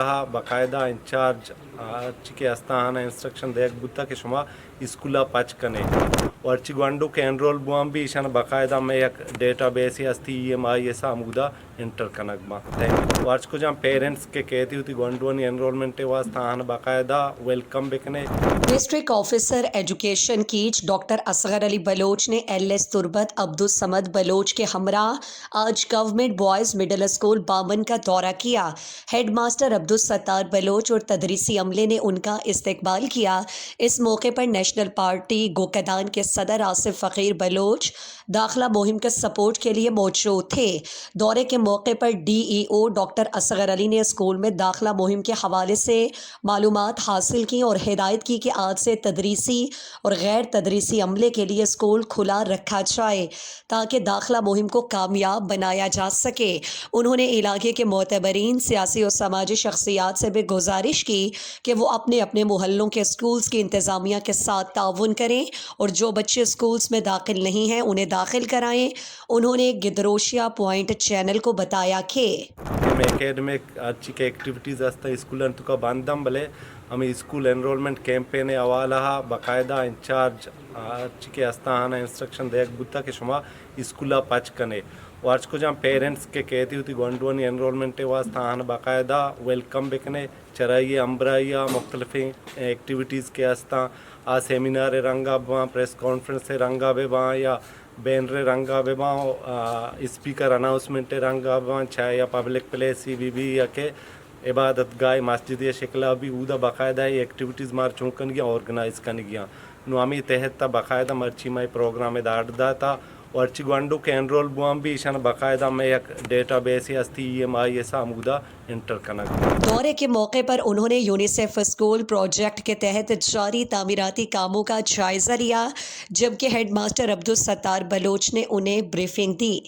باقاعدہ انچارج چی استانا انسٹرکشن دیکھ بوتا کہ شما اسکولا پچ کنے ورچی گوانڈو کے انرول بوام بھی ایشان باقاعدہ میں ایک ڈیٹا بیس ہی استی EMI ایسا مودہ انٹر کنگ ما ورچ کو جہاں پیرنٹس کے کہتی ہوتی گوانڈوانی انرولمنٹ واسطہ آنا باقاعدہ ویلکم بکنے. ڈسٹرکٹ آفیسر ایجوکیشن کیچ ڈاکٹر اصغر علی بلوچ نے LS تربت عبدالصمد بلوچ کے ہمراہ آج گورنمنٹ بوائز مڈل اسکول بامن کا دورہ کیا. ہیڈ ماسٹر عبدالستار بلوچ اور تدریسی عملے نے ان کا استقبال کیا. اس موقع پر نیشنل پارٹی گوکدان کے صدر آصف فقیر بلوچ داخلہ مہم کے سپورٹ کے لیے موجود تھے. دورے کے موقع پر DEO ڈاکٹر اصغر علی نے اسکول میں داخلہ مہم کے حوالے سے معلومات حاصل کی اور ہدایت کی کہ آج سے تدریسی اور غیر تدریسی عملے کے لیے اسکول کھلا رکھا جائے تاکہ داخلہ مہم کو کامیاب بنایا جا سکے. انہوں نے علاقے کے معتبرین سیاسی اور سماجی شخصیات سے بھی گزارش کی کہ وہ اپنے اپنے محلوں کے اسکولز کی انتظامیہ کے ساتھ تعاون کریں اور جو بچے اسکولز میں داخل نہیں ہیں انہیں داخل کرائیں. انہوں نے گدروشیا پوائنٹ چینل کو بتایا کہ اکیڈمک اچھی کے ایکٹیویٹیز ہستا اسکول انتو کا باندھم بلے ہمیں اسکول انرولمنٹ کیمپین اوالا باقاعدہ انچارج اچھی کے استانا انسٹرکشن دیکھ بوتا کہ شما اسکولا پچ کنے ورچ کو جہاں پیرنٹس کے کہتی ہوتی گوانڈوانی انرولمنٹ واسطہ آنا باقاعدہ ویلکم بکنے چرائیے امبرائیہ مختلف ایکٹیویٹیز کے ہستا سیمینار رنگا بواں پریس کانفرنس رنگا بے باں یا بینر رنگا بے باں اسپیکر اناؤنسمنٹ رنگا باں چاہے یا پبلک پلیس بھی یا کہ عبادت گاہ مسجد یا شکلہ بھی اودا باقاعدہ ایکٹیویٹیز مار چونکن گیا آرگنائز کن گیا نو ہمیں تحت تا باقاعدہ مرچی مائی پروگرام داڑ دا تا ورچی گوانڈو کے انرول بوام بھی ایشان باقاعدہ میں ایک ڈیٹا بیس ہی استی EMI ایسا مودہ انٹر کنگ. دورے کے موقع پر انہوں نے یونیسیف اسکول پروجیکٹ کے تحت جاری تعمیراتی کاموں کا جائزہ لیا جبکہ ہیڈ ماسٹر عبدالستار بلوچ نے انہیں بریفنگ دی.